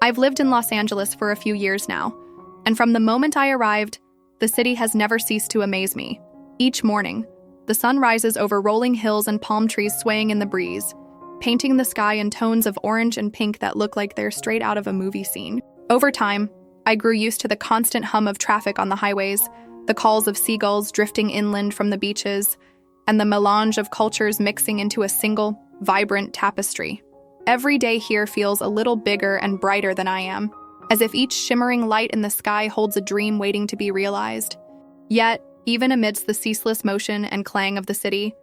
I've lived in Los Angeles for a few years now, and from the moment I arrived, the city has never ceased to amaze me. Each morning, the sun rises over rolling hills and palm trees swaying in the breeze, painting the sky in tones of orange and pink that look like they're straight out of a movie scene. Over time, I grew used to the constant hum of traffic on the highways, the calls of seagulls drifting inland from the beaches, and the melange of cultures mixing into a single, vibrant tapestry. Every day here feels a little bigger and brighter than I am, as if each shimmering light in the sky holds a dream waiting to be realized. Yet, even amidst the ceaseless motion and clang of the city,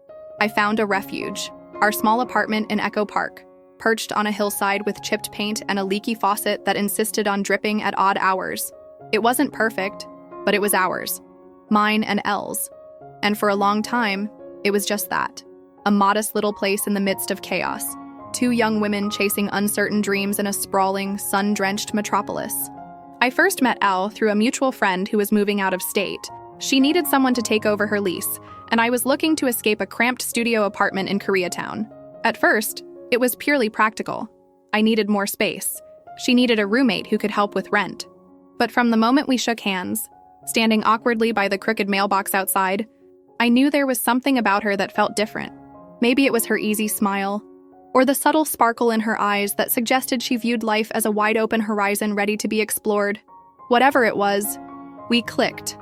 I found a refuge, our small apartment in Echo Park, perched on a hillside with chipped paint and a leaky faucet that insisted on dripping at odd hours. It wasn't perfect, but it was ours, mine and Elle's. And for a long time, it was just that, a modest little place in the midst of chaos. Two young women chasing uncertain dreams in a sprawling, sun-drenched metropolis. I first met Elle through a mutual friend who was moving out of state. She needed someone to take over her lease, and I was looking to escape a cramped studio apartment in Koreatown. At first, it was purely practical. I needed more space. She needed a roommate who could help with rent. But from the moment we shook hands, standing awkwardly by the crooked mailbox outside, I knew there was something about her that felt different. Maybe it was her easy smile, or the subtle sparkle in her eyes that suggested she viewed life as a wide-open horizon ready to be explored. Whatever it was, we clicked,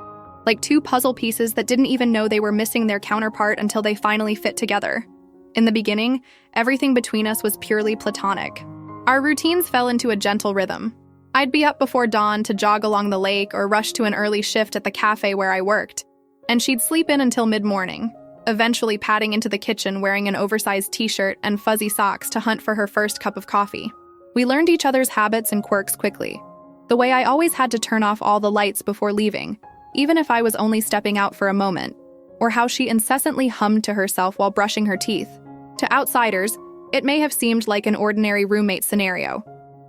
like two puzzle pieces that didn't even know they were missing their counterpart until they finally fit together. In the beginning, everything between us was purely platonic. Our routines fell into a gentle rhythm. I'd be up before dawn to jog along the lake or rush to an early shift at the cafe where I worked, and she'd sleep in until mid-morning, eventually padding into the kitchen wearing an oversized t-shirt and fuzzy socks to hunt for her first cup of coffee. We learned each other's habits and quirks quickly. The way I always had to turn off all the lights before leaving, even if I was only stepping out for a moment, or how she incessantly hummed to herself while brushing her teeth. To outsiders, it may have seemed like an ordinary roommate scenario.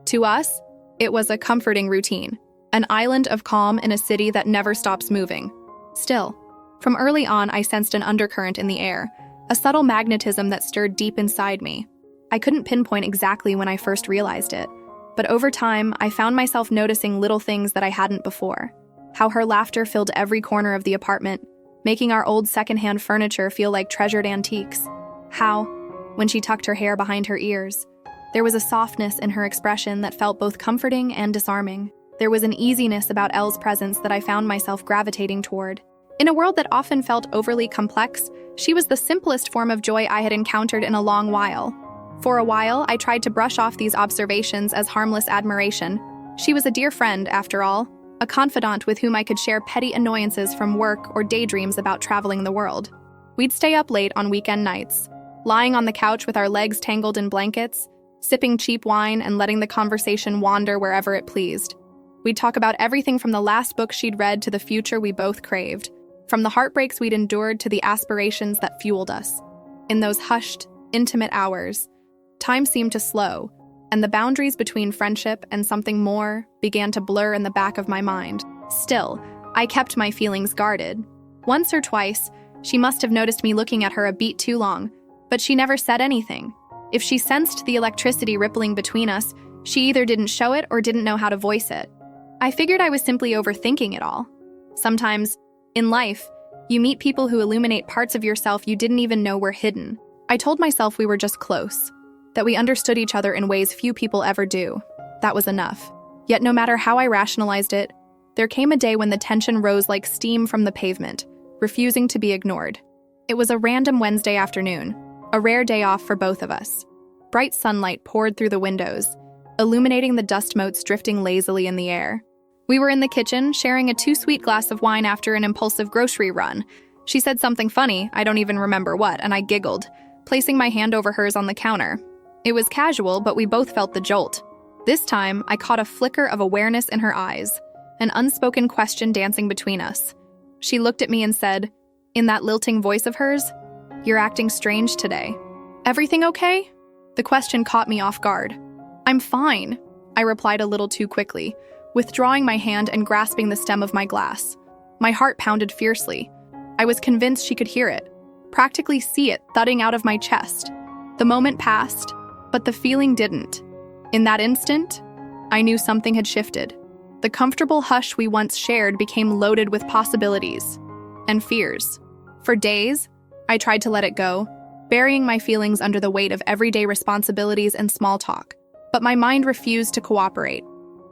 To us, it was a comforting routine, an island of calm in a city that never stops moving. Still, from early on, I sensed an undercurrent in the air, a subtle magnetism that stirred deep inside me. I couldn't pinpoint exactly when I first realized it, but over time, I found myself noticing little things that I hadn't before. How her laughter filled every corner of the apartment, making our old secondhand furniture feel like treasured antiques. How, when she tucked her hair behind her ears, there was a softness in her expression that felt both comforting and disarming. There was an easiness about Elle's presence that I found myself gravitating toward. In a world that often felt overly complex, she was the simplest form of joy I had encountered in a long while. For a while, I tried to brush off these observations as harmless admiration. She was a dear friend, after all, a confidant with whom I could share petty annoyances from work or daydreams about traveling the world. We'd stay up late on weekend nights, lying on the couch with our legs tangled in blankets, sipping cheap wine and letting the conversation wander wherever it pleased. We'd talk about everything from the last book she'd read to the future we both craved, from the heartbreaks we'd endured to the aspirations that fueled us. In those hushed, intimate hours, time seemed to slow, and the boundaries between friendship and something more began to blur in the back of my mind. Still, I kept my feelings guarded. Once or twice, she must have noticed me looking at her a beat too long, but she never said anything. If she sensed the electricity rippling between us, she either didn't show it or didn't know how to voice it. I figured I was simply overthinking it all. Sometimes, in life, you meet people who illuminate parts of yourself you didn't even know were hidden. I told myself we were just close, that we understood each other in ways few people ever do. That was enough. Yet no matter how I rationalized it, there came a day when the tension rose like steam from the pavement, refusing to be ignored. It was a random Wednesday afternoon, a rare day off for both of us. Bright sunlight poured through the windows, illuminating the dust motes drifting lazily in the air. We were in the kitchen, sharing a too-sweet glass of wine after an impulsive grocery run. She said something funny, I don't even remember what, and I giggled, placing my hand over hers on the counter. It was casual, but we both felt the jolt. This time, I caught a flicker of awareness in her eyes, an unspoken question dancing between us. She looked at me and said, in that lilting voice of hers, "You're acting strange today. Everything okay?" The question caught me off guard. "I'm fine," I replied a little too quickly, withdrawing my hand and grasping the stem of my glass. My heart pounded fiercely. I was convinced she could hear it, practically see it thudding out of my chest. The moment passed, but the feeling didn't. In that instant, I knew something had shifted. The comfortable hush we once shared became loaded with possibilities and fears. For days, I tried to let it go, burying my feelings under the weight of everyday responsibilities and small talk. But my mind refused to cooperate.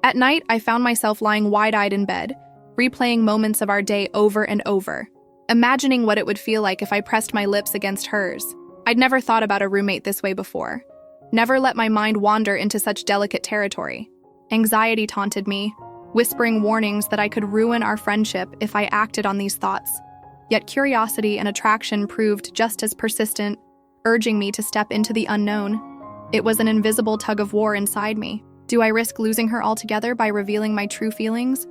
At night, I found myself lying wide-eyed in bed, replaying moments of our day over and over, imagining what it would feel like if I pressed my lips against hers. I'd never thought about a roommate this way before. Never let my mind wander into such delicate territory. Anxiety taunted me, whispering warnings that I could ruin our friendship if I acted on these thoughts. Yet curiosity and attraction proved just as persistent, urging me to step into the unknown. It was an invisible tug-of-war inside me. Do I risk losing her altogether by revealing my true feelings?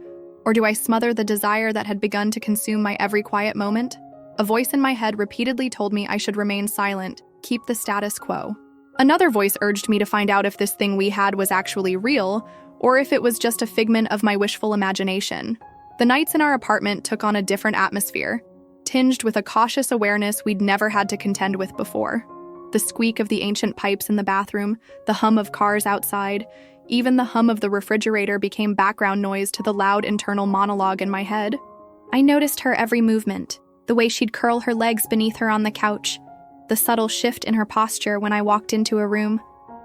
Or do I smother the desire that had begun to consume my every quiet moment? A voice in my head repeatedly told me I should remain silent, keep the status quo. Another voice urged me to find out if this thing we had was actually real, or if it was just a figment of my wishful imagination. The nights in our apartment took on a different atmosphere, tinged with a cautious awareness we'd never had to contend with before. The squeak of the ancient pipes in the bathroom, the hum of cars outside, even the hum of the refrigerator became background noise to the loud internal monologue in my head. I noticed her every movement, the way she'd curl her legs beneath her on the couch, the subtle shift in her posture when I walked into a room.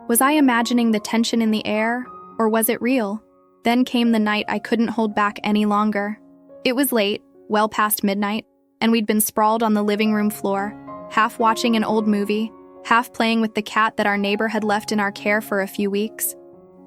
Was I imagining the tension in the air, or was it real? Then came the night I couldn't hold back any longer. It was late, well past midnight, and we'd been sprawled on the living room floor, half watching an old movie, half playing with the cat that our neighbor had left in our care for a few weeks.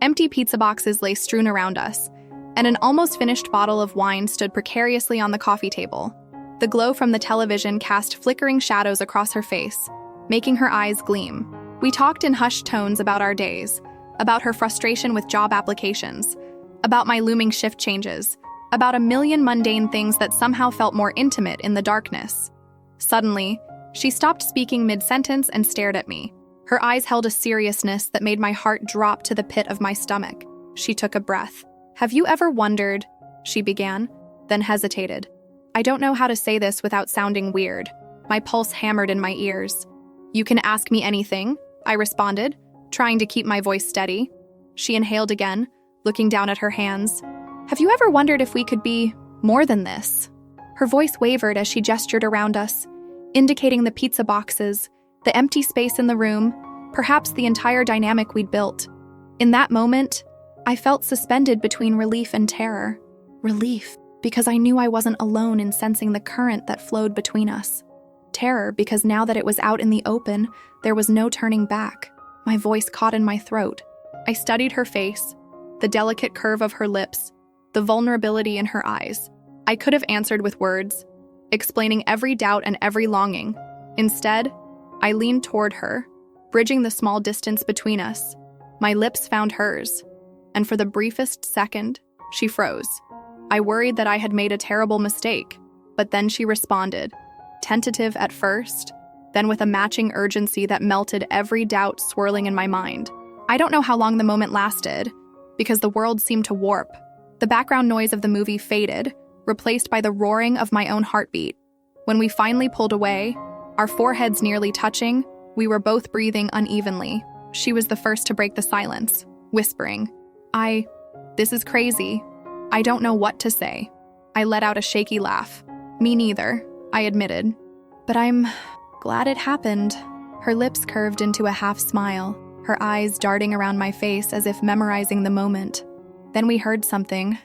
Empty pizza boxes lay strewn around us, and an almost finished bottle of wine stood precariously on the coffee table. The glow from the television cast flickering shadows across her face, making her eyes gleam. We talked in hushed tones about our days, about her frustration with job applications, about my looming shift changes, about a million mundane things that somehow felt more intimate in the darkness. Suddenly, she stopped speaking mid-sentence and stared at me. Her eyes held a seriousness that made my heart drop to the pit of my stomach. She took a breath. "Have you ever wondered?" she began, then hesitated. I don't know how to say this without sounding weird. My pulse hammered in my ears. "You can ask me anything," I responded, trying to keep my voice steady. She inhaled again, looking down at her hands. "Have you ever wondered if we could be more than this?" Her voice wavered as she gestured around us, indicating the pizza boxes, the empty space in the room, perhaps the entire dynamic we'd built. In that moment, I felt suspended between relief and terror. Relief, because I knew I wasn't alone in sensing the current that flowed between us. Terror, because now that it was out in the open, there was no turning back. My voice caught in my throat. I studied her face, the delicate curve of her lips, the vulnerability in her eyes. I could have answered with words, explaining every doubt and every longing. Instead, I leaned toward her, bridging the small distance between us. My lips found hers, and for the briefest second, she froze. I worried that I had made a terrible mistake, but then she responded, tentative at first, then with a matching urgency that melted every doubt swirling in my mind. I don't know how long the moment lasted, because the world seemed to warp. The background noise of the movie faded, replaced by the roaring of my own heartbeat. When we finally pulled away, our foreheads nearly touching, we were both breathing unevenly. She was the first to break the silence, whispering, This is crazy. I don't know what to say." I let out a shaky laugh. "Me neither," I admitted. "But I'm glad it happened." Her lips curved into a half smile, her eyes darting around my face as if memorizing the moment. Then we heard something,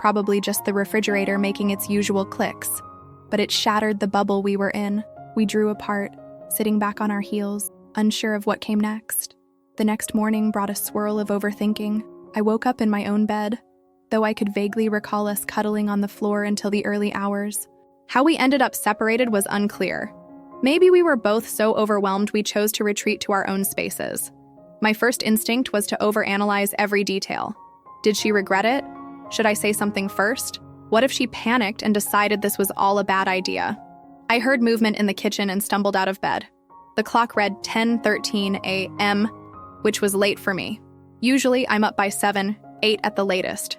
probably just the refrigerator making its usual clicks. But it shattered the bubble we were in. We drew apart, sitting back on our heels, unsure of what came next. The next morning brought a swirl of overthinking. I woke up in my own bed, though I could vaguely recall us cuddling on the floor until the early hours. How we ended up separated was unclear. Maybe we were both so overwhelmed we chose to retreat to our own spaces. My first instinct was to overanalyze every detail. Did she regret it? Should I say something first? What if she panicked and decided this was all a bad idea? I heard movement in the kitchen and stumbled out of bed. The clock read 10:13 a.m., which was late for me. Usually I'm up by 7, 8 at the latest.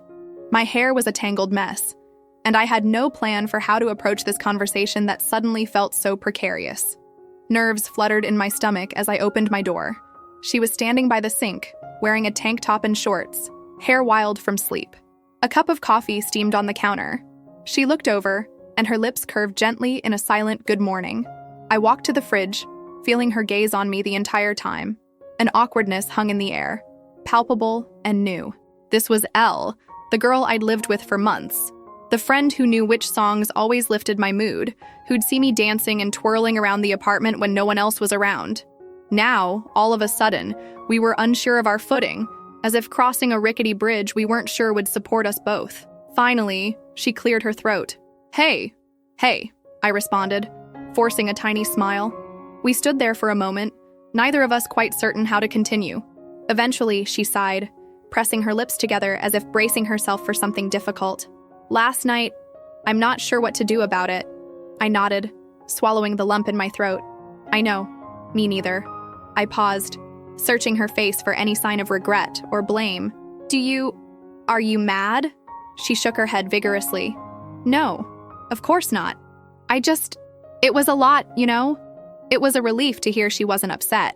My hair was a tangled mess, and I had no plan for how to approach this conversation that suddenly felt so precarious. Nerves fluttered in my stomach as I opened my door. She was standing by the sink, wearing a tank top and shorts, hair wild from sleep. A cup of coffee steamed on the counter. She looked over, and her lips curved gently in a silent good morning. I walked to the fridge, feeling her gaze on me the entire time. An awkwardness hung in the air, palpable and new. This was Elle, the girl I'd lived with for months. The friend who knew which songs always lifted my mood, who'd see me dancing and twirling around the apartment when no one else was around. Now, all of a sudden, we were unsure of our footing, as if crossing a rickety bridge we weren't sure would support us both. Finally, she cleared her throat. Hey, I responded, forcing a tiny smile. We stood there for a moment, neither of us quite certain how to continue. Eventually, she sighed, pressing her lips together as if bracing herself for something difficult. Last night, I'm not sure what to do about it. I nodded, swallowing the lump in my throat. I know, me neither. I paused, searching her face for any sign of regret or blame. Are you mad? She shook her head vigorously. No, of course not. It was a lot, you know? It was a relief to hear she wasn't upset,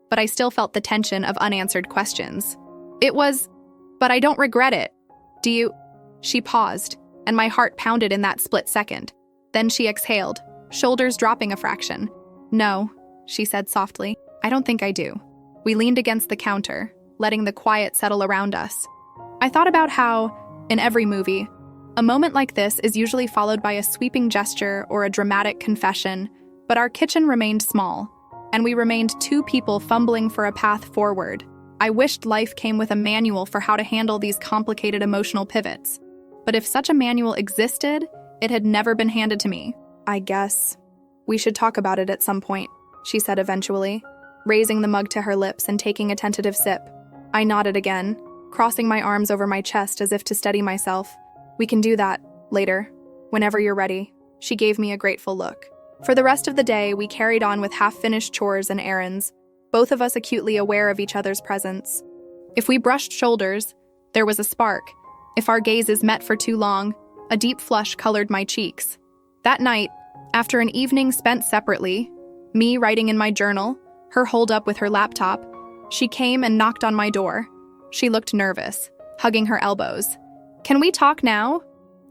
but I still felt the tension of unanswered questions. But I don't regret it. She paused, and my heart pounded in that split second. Then she exhaled, shoulders dropping a fraction. No, she said softly. I don't think I do. We leaned against the counter, letting the quiet settle around us. I thought about how, in every movie, a moment like this is usually followed by a sweeping gesture or a dramatic confession, but our kitchen remained small, and we remained two people fumbling for a path forward. I wished life came with a manual for how to handle these complicated emotional pivots. But if such a manual existed, it had never been handed to me. I guess we should talk about it at some point, she said eventually, raising the mug to her lips and taking a tentative sip. I nodded again, crossing my arms over my chest as if to steady myself. We can do that, later, whenever you're ready. She gave me a grateful look. For the rest of the day, we carried on with half-finished chores and errands, both of us acutely aware of each other's presence. If we brushed shoulders, there was a spark. If our gazes met for too long, a deep flush colored my cheeks. That night, after an evening spent separately, me writing in my journal, her holed up with her laptop, she came and knocked on my door. She looked nervous, hugging her elbows. Can we talk now?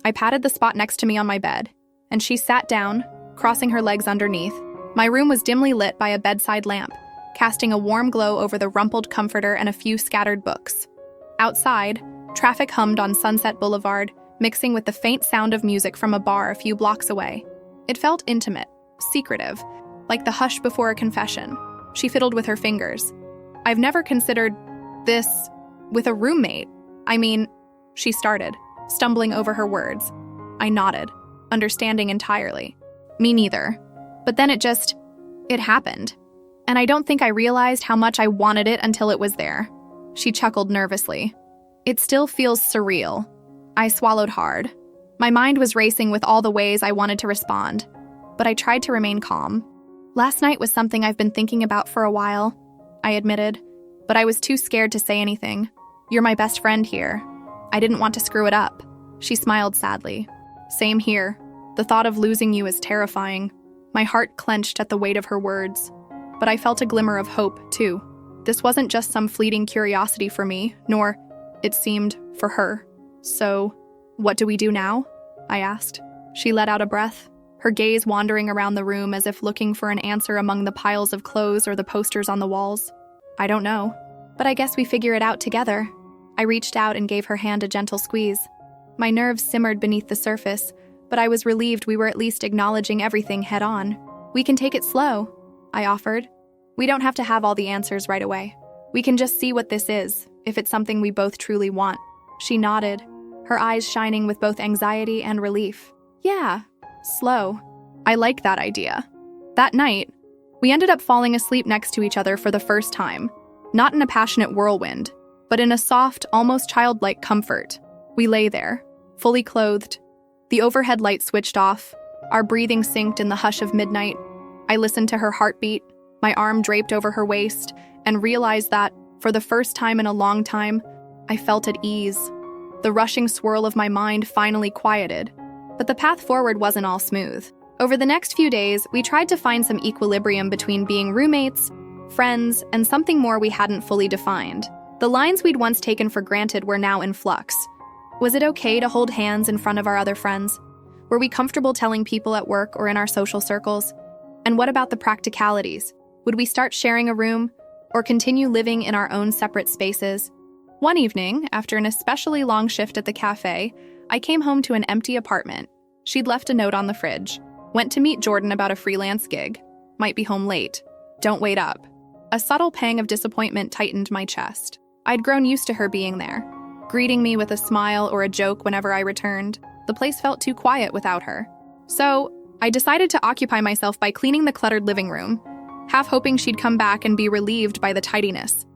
I patted the spot next to me on my bed, and she sat down, crossing her legs underneath. My room was dimly lit by a bedside lamp, casting a warm glow over the rumpled comforter and a few scattered books. Outside, traffic hummed on Sunset Boulevard, mixing with the faint sound of music from a bar a few blocks away. It felt intimate, secretive, like the hush before a confession. She fiddled with her fingers. I've never considered this with a roommate. She started, stumbling over her words. I nodded, understanding entirely. Me neither. But then it happened. And I don't think I realized how much I wanted it until it was there. She chuckled nervously. It still feels surreal. I swallowed hard. My mind was racing with all the ways I wanted to respond, but I tried to remain calm. Last night was something I've been thinking about for a while, I admitted, but I was too scared to say anything. You're my best friend here. I didn't want to screw it up. She smiled sadly. Same here. The thought of losing you is terrifying. My heart clenched at the weight of her words. But I felt a glimmer of hope, too. This wasn't just some fleeting curiosity for me, nor, it seemed, for her. So, what do we do now? I asked. She let out a breath, her gaze wandering around the room as if looking for an answer among the piles of clothes or the posters on the walls. I don't know, but I guess we figure it out together. I reached out and gave her hand a gentle squeeze. My nerves simmered beneath the surface, but I was relieved we were at least acknowledging everything head-on. We can take it slow, I offered. We don't have to have all the answers right away. We can just see what this is, if it's something we both truly want. She nodded, her eyes shining with both anxiety and relief. Yeah, slow. I like that idea. That night, we ended up falling asleep next to each other for the first time, not in a passionate whirlwind, but in a soft, almost childlike comfort. We lay there, fully clothed, the overhead light switched off, our breathing synced in the hush of midnight. I listened to her heartbeat, my arm draped over her waist, and realized that, for the first time in a long time, I felt at ease. The rushing swirl of my mind finally quieted. But the path forward wasn't all smooth. Over the next few days, we tried to find some equilibrium between being roommates, friends, and something more we hadn't fully defined. The lines we'd once taken for granted were now in flux. Was it okay to hold hands in front of our other friends? Were we comfortable telling people at work or in our social circles? And what about the practicalities? Would we start sharing a room or continue living in our own separate spaces? One evening, after an especially long shift at the cafe, I came home to an empty apartment. She'd left a note on the fridge. Went to meet Jordan about a freelance gig. Might be home late. Don't wait up. A subtle pang of disappointment tightened my chest. I'd grown used to her being there, greeting me with a smile or a joke whenever I returned. The place felt too quiet without her. So, I decided to occupy myself by cleaning the cluttered living room, half hoping she'd come back and be relieved by the tidiness.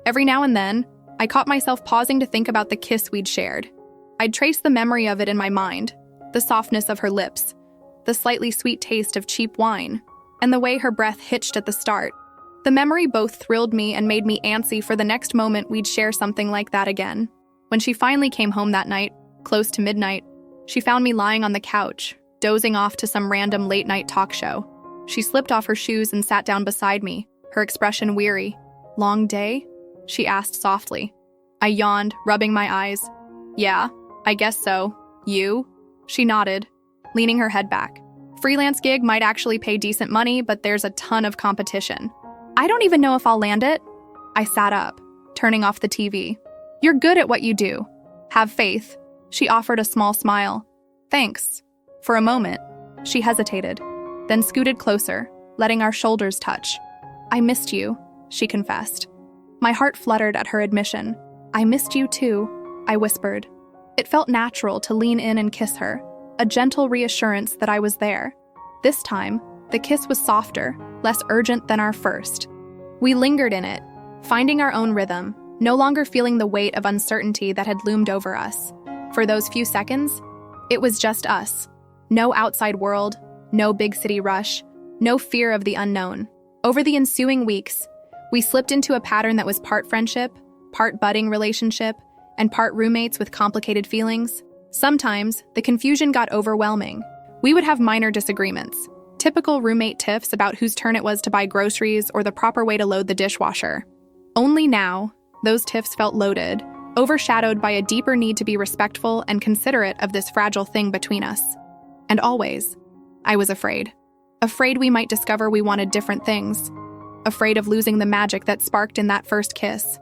Every now and then, I caught myself pausing to think about the kiss we'd shared. I'd trace the memory of it in my mind, the softness of her lips, the slightly sweet taste of cheap wine, and the way her breath hitched at the start. The memory both thrilled me and made me antsy for the next moment we'd share something like that again. When she finally came home that night, close to midnight, she found me lying on the couch, dozing off to some random late-night talk show. She slipped off her shoes and sat down beside me, her expression weary. "Long day?" she asked softly. I yawned, rubbing my eyes. "Yeah, I guess so. You?" She nodded, leaning her head back. "Freelance gig might actually pay decent money, but there's a ton of competition. I don't even know if I'll land it." I sat up, turning off the TV. "You're good at what you do. Have faith." She offered a small smile. "Thanks." For a moment, she hesitated, then scooted closer, letting our shoulders touch. "I missed you," she confessed. My heart fluttered at her admission. "I missed you too," I whispered. It felt natural to lean in and kiss her, a gentle reassurance that I was there. This time, the kiss was softer, less urgent than our first. We lingered in it, finding our own rhythm, no longer feeling the weight of uncertainty that had loomed over us. For those few seconds, it was just us. No outside world, no big city rush, no fear of the unknown. Over the ensuing weeks, we slipped into a pattern that was part friendship, part budding relationship, and part roommates with complicated feelings. Sometimes, the confusion got overwhelming. We would have minor disagreements, typical roommate tiffs about whose turn it was to buy groceries or the proper way to load the dishwasher. Only now, those tiffs felt loaded, overshadowed by a deeper need to be respectful and considerate of this fragile thing between us. And always, I was afraid. Afraid we might discover we wanted different things. Afraid of losing the magic that sparked in that first kiss.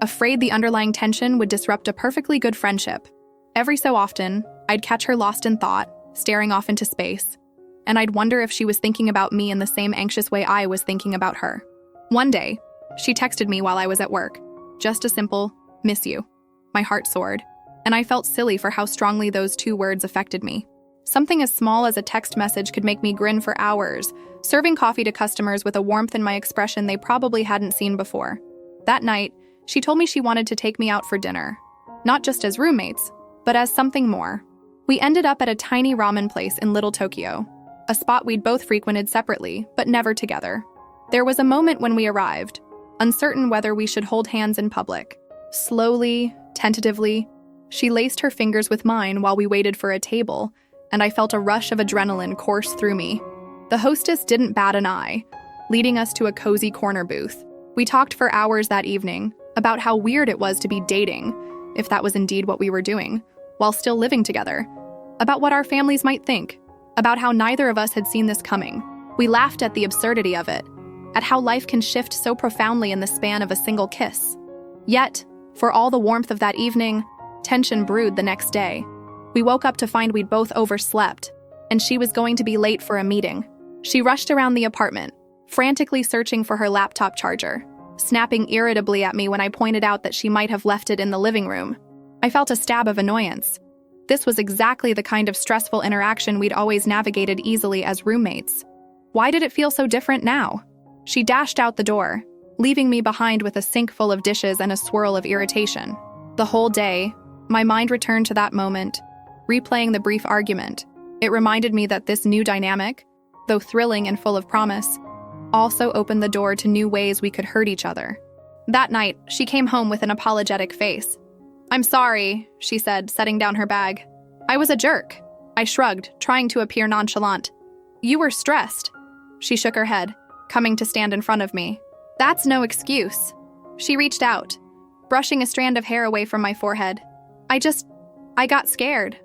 Afraid the underlying tension would disrupt a perfectly good friendship. Every so often, I'd catch her lost in thought, staring off into space, and I'd wonder if she was thinking about me in the same anxious way I was thinking about her. One day, she texted me while I was at work. Just a simple, "Miss you." My heart soared, and I felt silly for how strongly those two words affected me. Something as small as a text message could make me grin for hours, serving coffee to customers with a warmth in my expression they probably hadn't seen before. That night, she told me she wanted to take me out for dinner. Not just as roommates, but as something more. We ended up at a tiny ramen place in Little Tokyo, a spot we'd both frequented separately, but never together. There was a moment when we arrived, uncertain whether we should hold hands in public. Slowly, tentatively, she laced her fingers with mine while we waited for a table, and I felt a rush of adrenaline course through me. The hostess didn't bat an eye, leading us to a cozy corner booth. We talked for hours that evening about how weird it was to be dating, if that was indeed what we were doing, while still living together, about what our families might think, about how neither of us had seen this coming. We laughed at the absurdity of it, at how life can shift so profoundly in the span of a single kiss. Yet, for all the warmth of that evening, tension brewed the next day. We woke up to find we'd both overslept, and she was going to be late for a meeting. She rushed around the apartment, frantically searching for her laptop charger, snapping irritably at me when I pointed out that she might have left it in the living room. I felt a stab of annoyance. This was exactly the kind of stressful interaction we'd always navigated easily as roommates. Why did it feel so different now? She dashed out the door, leaving me behind with a sink full of dishes and a swirl of irritation. The whole day, my mind returned to that moment, replaying the brief argument. It reminded me that this new dynamic, though thrilling and full of promise, also opened the door to new ways we could hurt each other. That night, she came home with an apologetic face. "I'm sorry," she said, setting down her bag. "I was a jerk." I shrugged, trying to appear nonchalant. "You were stressed." She shook her head, coming to stand in front of me. "That's no excuse." She reached out, brushing a strand of hair away from my forehead. I got scared.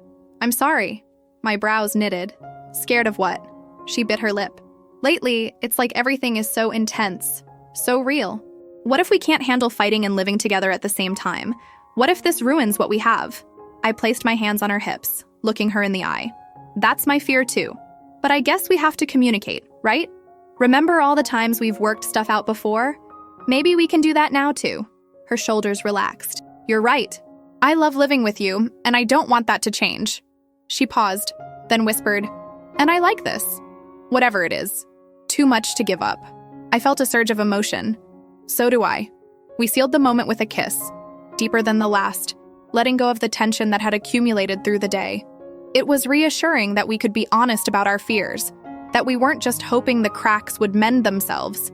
I'm sorry. My brows knitted. Scared of what? She bit her lip. Lately, it's like everything is so intense, so real. What if we can't handle fighting and living together at the same time? What if this ruins what we have? I placed my hands on her hips, looking her in the eye. That's my fear too. But I guess we have to communicate, right? Remember all the times we've worked stuff out before? Maybe we can do that now too. Her shoulders relaxed. You're right. I love living with you, and I don't want that to change. She paused, then whispered, and I like this. Whatever it is. Too much to give up. I felt a surge of emotion. So do I. We sealed the moment with a kiss, deeper than the last, letting go of the tension that had accumulated through the day. It was reassuring that we could be honest about our fears, that we weren't just hoping the cracks would mend themselves.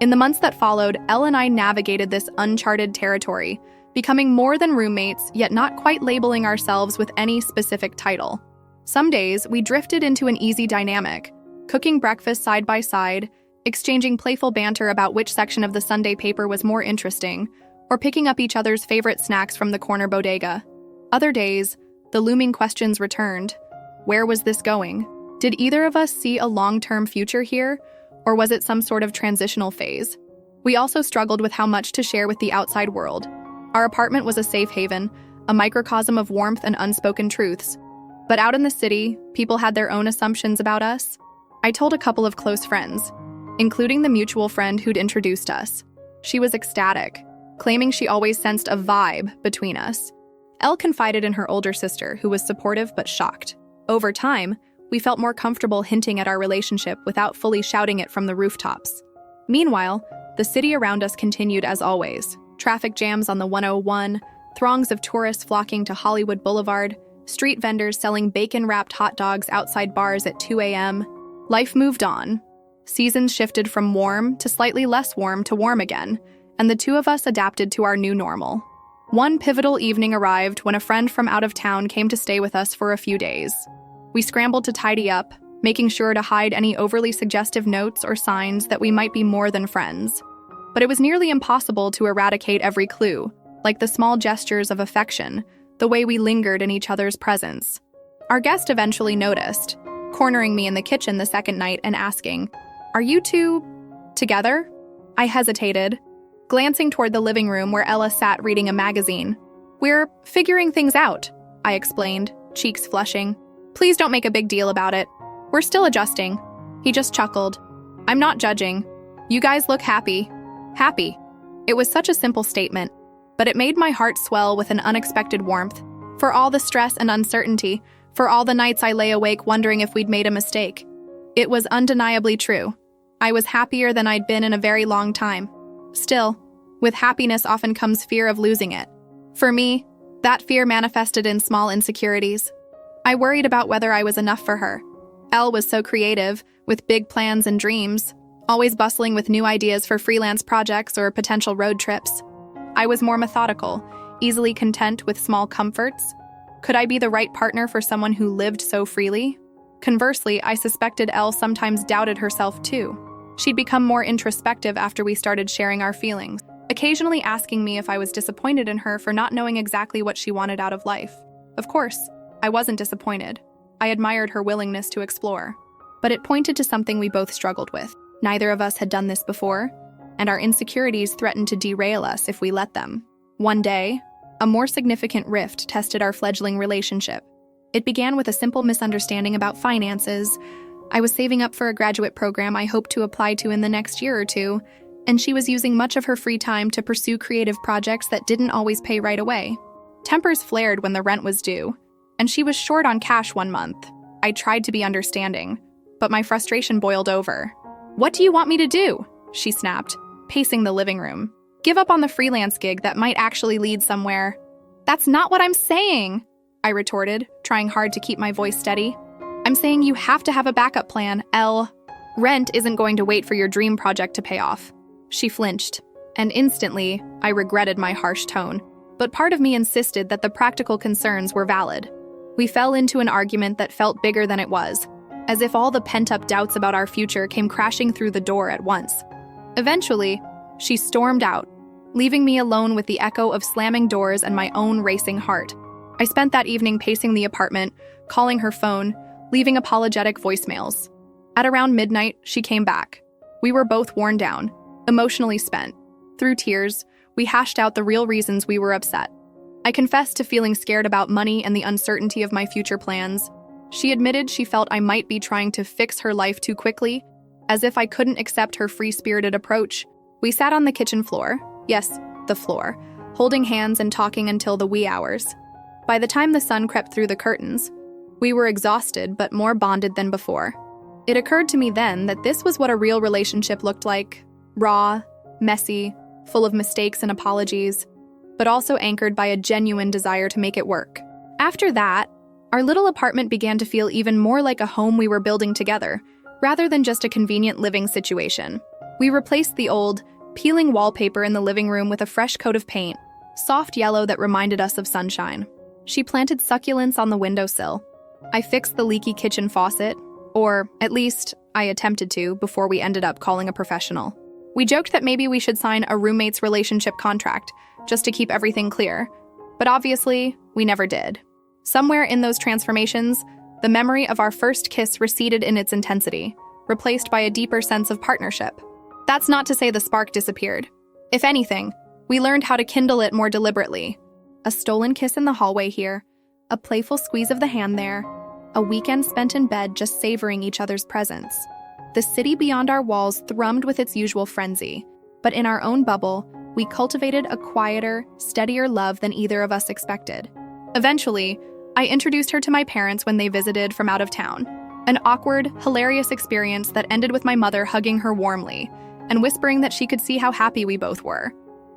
In the months that followed, Elle and I navigated this uncharted territory, becoming more than roommates, yet not quite labeling ourselves with any specific title. Some days, we drifted into an easy dynamic, cooking breakfast side by side, exchanging playful banter about which section of the Sunday paper was more interesting, or picking up each other's favorite snacks from the corner bodega. Other days, the looming questions returned. Where was this going? Did either of us see a long-term future here, or was it some sort of transitional phase? We also struggled with how much to share with the outside world. Our apartment was a safe haven, a microcosm of warmth and unspoken truths. But out in the city, people had their own assumptions about us. I told a couple of close friends, including the mutual friend who'd introduced us. She was ecstatic, claiming she always sensed a vibe between us. Elle confided in her older sister, who was supportive but shocked. Over time, we felt more comfortable hinting at our relationship without fully shouting it from the rooftops. Meanwhile, the city around us continued as always. Traffic jams on the 101, throngs of tourists flocking to Hollywood Boulevard, street vendors selling bacon-wrapped hot dogs outside bars at 2 a.m. Life moved on. Seasons shifted from warm to slightly less warm to warm again, and the two of us adapted to our new normal. One pivotal evening arrived when a friend from out of town came to stay with us for a few days. We scrambled to tidy up, making sure to hide any overly suggestive notes or signs that we might be more than friends. But it was nearly impossible to eradicate every clue, like the small gestures of affection, the way we lingered in each other's presence. Our guest eventually noticed, cornering me in the kitchen the second night and asking, "Are you two together?" I hesitated, glancing toward the living room where Ella sat reading a magazine. "We're figuring things out," I explained, cheeks flushing. "Please don't make a big deal about it. We're still adjusting." He just chuckled. "I'm not judging. You guys look happy." Happy. It was such a simple statement, but it made my heart swell with an unexpected warmth. For all the stress and uncertainty, for all the nights I lay awake wondering if we'd made a mistake. It was undeniably true. I was happier than I'd been in a very long time. Still, with happiness often comes fear of losing it. For me, that fear manifested in small insecurities. I worried about whether I was enough for her. Elle was so creative, with big plans and dreams, always bustling with new ideas for freelance projects or potential road trips. I was more methodical, easily content with small comforts. Could I be the right partner for someone who lived so freely? Conversely, I suspected Elle sometimes doubted herself too. She'd become more introspective after we started sharing our feelings, occasionally asking me if I was disappointed in her for not knowing exactly what she wanted out of life. Of course, I wasn't disappointed. I admired her willingness to explore. But it pointed to something we both struggled with. Neither of us had done this before, and our insecurities threatened to derail us if we let them. One day, a more significant rift tested our fledgling relationship. It began with a simple misunderstanding about finances. I was saving up for a graduate program I hoped to apply to in the next year or two, and she was using much of her free time to pursue creative projects that didn't always pay right away. Tempers flared when the rent was due, and she was short on cash one month. I tried to be understanding, but my frustration boiled over. "What do you want me to do?" she snapped, pacing the living room. "Give up on the freelance gig that might actually lead somewhere." "That's not what I'm saying," I retorted, trying hard to keep my voice steady. "I'm saying you have to have a backup plan, Elle. Rent isn't going to wait for your dream project to pay off." She flinched, and instantly, I regretted my harsh tone. But part of me insisted that the practical concerns were valid. We fell into an argument that felt bigger than it was, as if all the pent-up doubts about our future came crashing through the door at once. Eventually, she stormed out, leaving me alone with the echo of slamming doors and my own racing heart. I spent that evening pacing the apartment, calling her phone, leaving apologetic voicemails. At around midnight, she came back. We were both worn down, emotionally spent. Through tears, we hashed out the real reasons we were upset. I confessed to feeling scared about money and the uncertainty of my future plans. She admitted she felt I might be trying to fix her life too quickly, as if I couldn't accept her free-spirited approach. We sat on the kitchen floor, yes, the floor, holding hands and talking until the wee hours. By the time the sun crept through the curtains, we were exhausted but more bonded than before. It occurred to me then that this was what a real relationship looked like: raw, messy, full of mistakes and apologies, but also anchored by a genuine desire to make it work. After that, our little apartment began to feel even more like a home we were building together, rather than just a convenient living situation. We replaced the old, peeling wallpaper in the living room with a fresh coat of paint, soft yellow that reminded us of sunshine. She planted succulents on the windowsill. I fixed the leaky kitchen faucet, or at least I attempted to before we ended up calling a professional. We joked that maybe we should sign a roommate's relationship contract, just to keep everything clear, but obviously, we never did. Somewhere in those transformations, the memory of our first kiss receded in its intensity, replaced by a deeper sense of partnership. That's not to say the spark disappeared. If anything, we learned how to kindle it more deliberately. A stolen kiss in the hallway here, a playful squeeze of the hand there, a weekend spent in bed just savoring each other's presence. The city beyond our walls thrummed with its usual frenzy, but in our own bubble, we cultivated a quieter, steadier love than either of us expected. Eventually, I introduced her to my parents when they visited from out of town. An awkward, hilarious experience that ended with my mother hugging her warmly and whispering that she could see how happy we both were.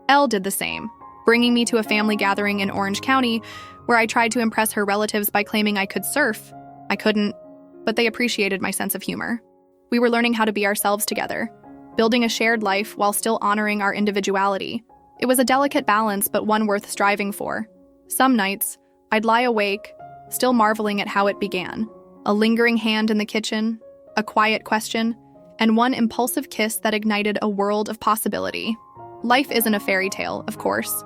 Elle did the same, bringing me to a family gathering in Orange County where I tried to impress her relatives by claiming I could surf. I couldn't, but they appreciated my sense of humor. We were learning how to be ourselves together, building a shared life while still honoring our individuality. It was a delicate balance, but one worth striving for. Some nights, I'd lie awake, still marveling at how it began. A lingering hand in the kitchen, a quiet question, and one impulsive kiss that ignited a world of possibility. Life isn't a fairy tale, of course.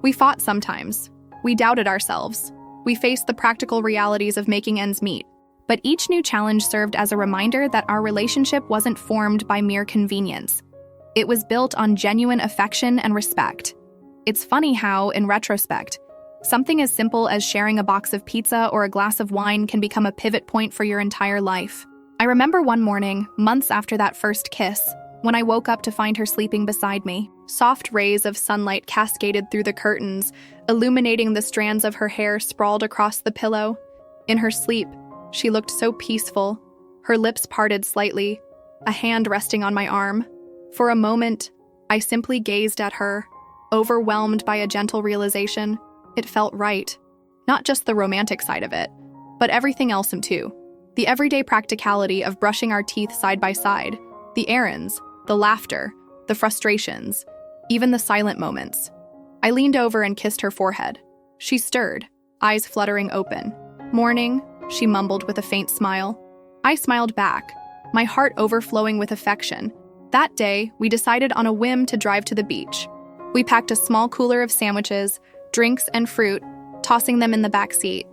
We fought sometimes. We doubted ourselves. We faced the practical realities of making ends meet. But each new challenge served as a reminder that our relationship wasn't formed by mere convenience. It was built on genuine affection and respect. It's funny how, in retrospect, something as simple as sharing a box of pizza or a glass of wine can become a pivot point for your entire life. I remember one morning, months after that first kiss, when I woke up to find her sleeping beside me. Soft rays of sunlight cascaded through the curtains, illuminating the strands of her hair sprawled across the pillow. In her sleep, she looked so peaceful, her lips parted slightly, a hand resting on my arm. For a moment, I simply gazed at her, overwhelmed by a gentle realization. It felt right. Not just the romantic side of it, but everything else too. The everyday practicality of brushing our teeth side by side, the errands, the laughter, the frustrations, even the silent moments. I leaned over and kissed her forehead. She stirred, eyes fluttering open. "Morning," she mumbled with a faint smile. I smiled back, my heart overflowing with affection. That day, we decided on a whim to drive to the beach. We packed a small cooler of sandwiches, drinks, and fruit, tossing them in the back seat.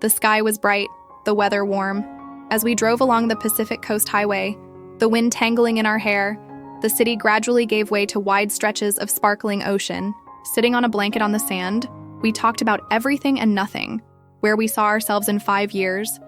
The sky was bright, the weather warm. As we drove along the Pacific Coast Highway, the wind tangling in our hair, the city gradually gave way to wide stretches of sparkling ocean. Sitting on a blanket on the sand, we talked about everything and nothing, where we saw ourselves in 5 years,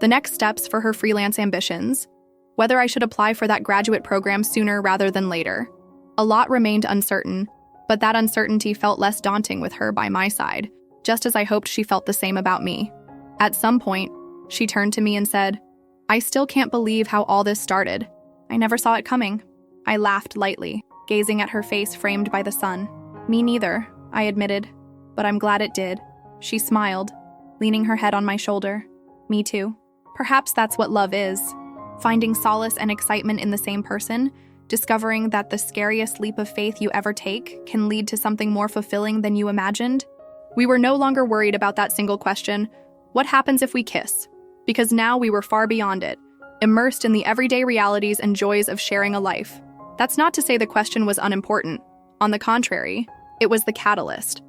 the next steps for her freelance ambitions, whether I should apply for that graduate program sooner rather than later. A lot remained uncertain, but that uncertainty felt less daunting with her by my side, just as I hoped she felt the same about me. At some point, she turned to me and said, "I still can't believe how all this started. I never saw it coming." I laughed lightly, gazing at her face framed by the sun. "Me neither," I admitted, "but I'm glad it did." She smiled, leaning her head on my shoulder. "Me too." Perhaps that's what love is. Finding solace and excitement in the same person, discovering that the scariest leap of faith you ever take can lead to something more fulfilling than you imagined. We were no longer worried about that single question, what happens if we kiss? Because now we were far beyond it, immersed in the everyday realities and joys of sharing a life. That's not to say the question was unimportant. On the contrary, It was the catalyst.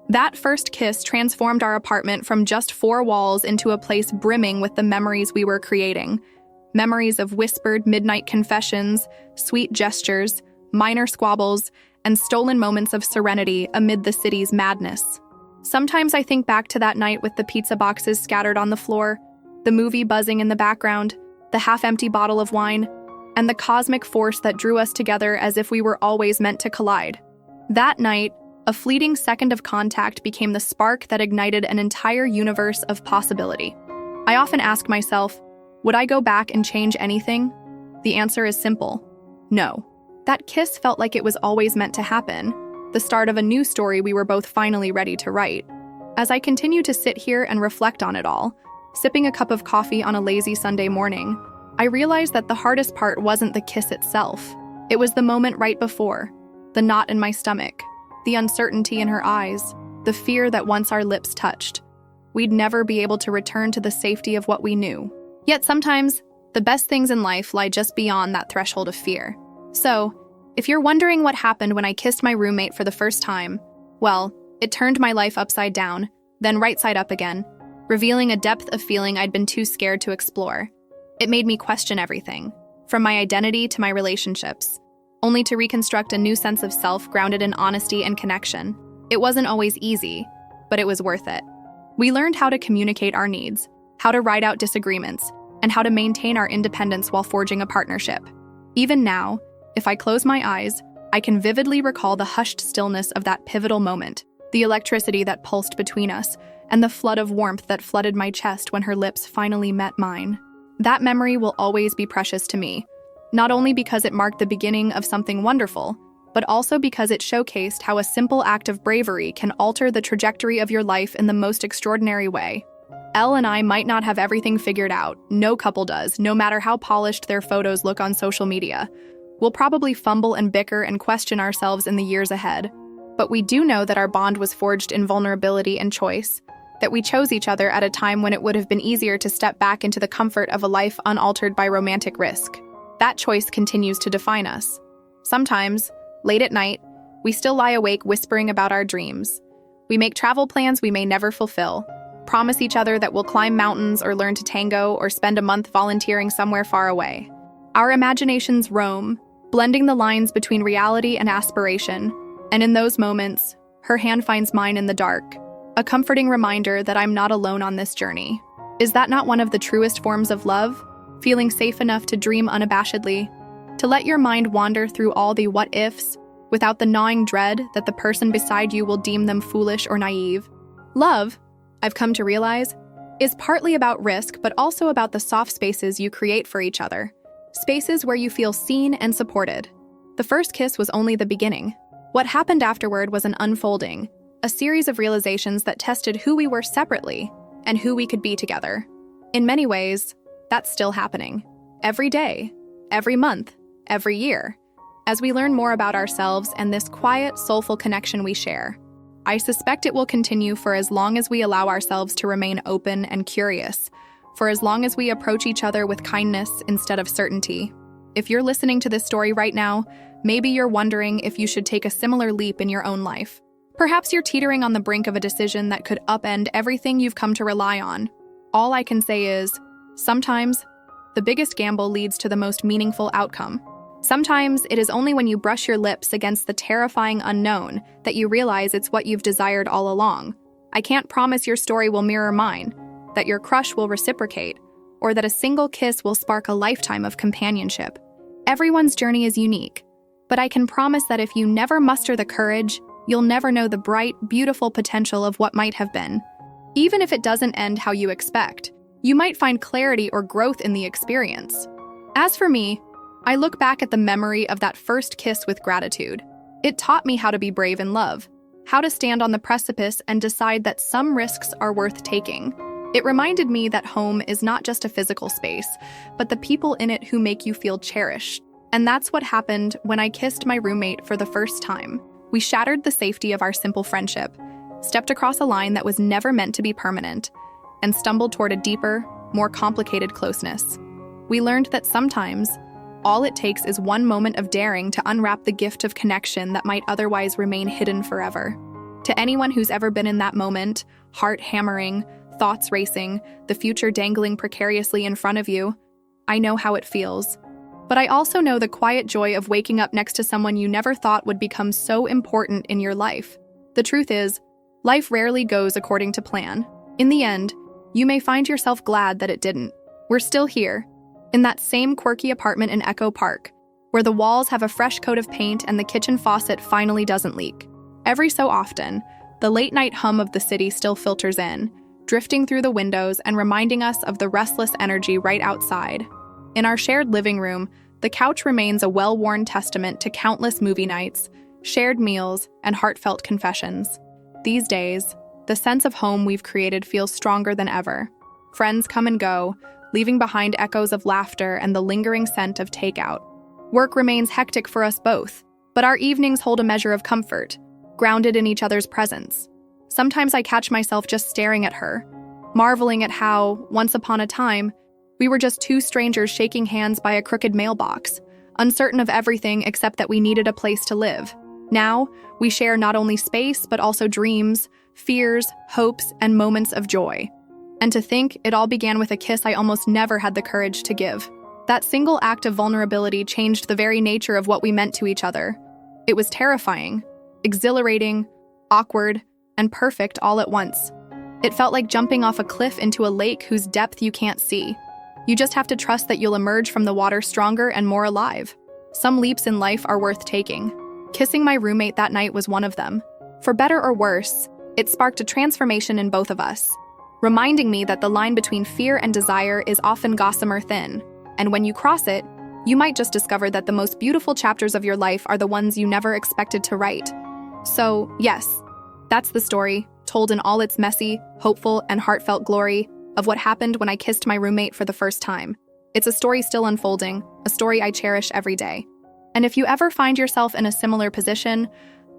That first kiss transformed our apartment from just four walls into a place brimming with the memories we were creating. Memories of whispered midnight confessions, sweet gestures, minor squabbles, and stolen moments of serenity amid the city's madness. Sometimes I think back to that night with the pizza boxes scattered on the floor, the movie buzzing in the background, the half-empty bottle of wine, and the cosmic force that drew us together as if we were always meant to collide. That night, a fleeting second of contact became the spark that ignited an entire universe of possibility. I often ask myself, would I go back and change anything? The answer is simple: no. That kiss felt like it was always meant to happen, the start of a new story we were both finally ready to write. As I continue to sit here and reflect on it all, sipping a cup of coffee on a lazy Sunday morning, I realized that the hardest part wasn't the kiss itself. It was the moment right before, the knot in my stomach, the uncertainty in her eyes, the fear that once our lips touched, we'd never be able to return to the safety of what we knew. Yet sometimes, the best things in life lie just beyond that threshold of fear. So, if you're wondering what happened when I kissed my roommate for the first time, well, it turned my life upside down, then right side up again, revealing a depth of feeling I'd been too scared to explore. It made me question everything, from my identity to my relationships, only to reconstruct a new sense of self grounded in honesty and connection. It wasn't always easy, but it was worth it. We learned how to communicate our needs, how to ride out disagreements, and how to maintain our independence while forging a partnership. Even now, if I close my eyes, I can vividly recall the hushed stillness of that pivotal moment, the electricity that pulsed between us, and the flood of warmth that flooded my chest when her lips finally met mine. That memory will always be precious to me, not only because it marked the beginning of something wonderful, but also because it showcased how a simple act of bravery can alter the trajectory of your life in the most extraordinary way. Elle and I might not have everything figured out. No couple does, no matter how polished their photos look on social media. We'll probably fumble and bicker and question ourselves in the years ahead. But we do know that our bond was forged in vulnerability and choice, that we chose each other at a time when it would have been easier to step back into the comfort of a life unaltered by romantic risk. That choice continues to define us. Sometimes, late at night, we still lie awake whispering about our dreams. We make travel plans we may never fulfill, promise each other that we'll climb mountains or learn to tango or spend a month volunteering somewhere far away. Our imaginations roam, blending the lines between reality and aspiration, and in those moments, her hand finds mine in the dark, a comforting reminder that I'm not alone on this journey. Is that not one of the truest forms of love? Feeling safe enough to dream unabashedly, to let your mind wander through all the what-ifs, without the gnawing dread that the person beside you will deem them foolish or naive. Love, I've come to realize, is partly about risk, but also about the soft spaces you create for each other. Spaces where you feel seen and supported. The first kiss was only the beginning. What happened afterward was an unfolding, a series of realizations that tested who we were separately and who we could be together. In many ways, that's still happening. Every day, every month, every year, as we learn more about ourselves and this quiet, soulful connection we share. I suspect it will continue for as long as we allow ourselves to remain open and curious, for as long as we approach each other with kindness instead of certainty. If you're listening to this story right now, maybe you're wondering if you should take a similar leap in your own life. Perhaps you're teetering on the brink of a decision that could upend everything you've come to rely on. All I can say is, sometimes, the biggest gamble leads to the most meaningful outcome. Sometimes it is only when you brush your lips against the terrifying unknown that you realize it's what you've desired all along. I can't promise your story will mirror mine, that your crush will reciprocate, or that a single kiss will spark a lifetime of companionship. Everyone's journey is unique, but I can promise that if you never muster the courage, you'll never know the bright, beautiful potential of what might have been. Even if it doesn't end how you expect, you might find clarity or growth in the experience. As for me, I look back at the memory of that first kiss with gratitude. It taught me how to be brave in love, how to stand on the precipice and decide that some risks are worth taking. It reminded me that home is not just a physical space, but the people in it who make you feel cherished. And that's what happened when I kissed my roommate for the first time. We shattered the safety of our simple friendship, stepped across a line that was never meant to be permanent, and stumbled toward a deeper, more complicated closeness. We learned that sometimes, all it takes is one moment of daring to unwrap the gift of connection that might otherwise remain hidden forever. To anyone who's ever been in that moment, heart hammering, thoughts racing, the future dangling precariously in front of you, I know how it feels. But I also know the quiet joy of waking up next to someone you never thought would become so important in your life. The truth is, life rarely goes according to plan. In the end, you may find yourself glad that it didn't. We're still here, in that same quirky apartment in Echo Park, where the walls have a fresh coat of paint and the kitchen faucet finally doesn't leak. Every so often, the late-night hum of the city still filters in, drifting through the windows and reminding us of the restless energy right outside. In our shared living room, the couch remains a well-worn testament to countless movie nights, shared meals, and heartfelt confessions. These days, the sense of home we've created feels stronger than ever. Friends come and go, leaving behind echoes of laughter and the lingering scent of takeout. Work remains hectic for us both, but our evenings hold a measure of comfort, grounded in each other's presence. Sometimes I catch myself just staring at her, marveling at how, once upon a time, we were just two strangers shaking hands by a crooked mailbox, uncertain of everything except that we needed a place to live. Now, we share not only space, but also dreams, fears, hopes, and moments of joy. And to think it all began with a kiss I almost never had the courage to give. That single act of vulnerability changed the very nature of what we meant to each other. It was terrifying, exhilarating, awkward, and perfect all at once. It felt like jumping off a cliff into a lake whose depth you can't see. You just have to trust that you'll emerge from the water stronger and more alive. Some leaps in life are worth taking. Kissing my roommate that night was one of them. For better or worse, it sparked a transformation in both of us, reminding me that the line between fear and desire is often gossamer thin, and when you cross it, you might just discover that the most beautiful chapters of your life are the ones you never expected to write. So, yes, that's the story, told in all its messy, hopeful, and heartfelt glory, of what happened when I kissed my roommate for the first time. It's a story still unfolding, a story I cherish every day. And if you ever find yourself in a similar position,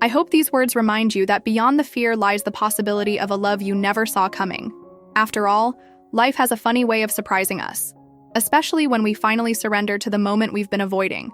I hope these words remind you that beyond the fear lies the possibility of a love you never saw coming. After all, life has a funny way of surprising us, especially when we finally surrender to the moment we've been avoiding.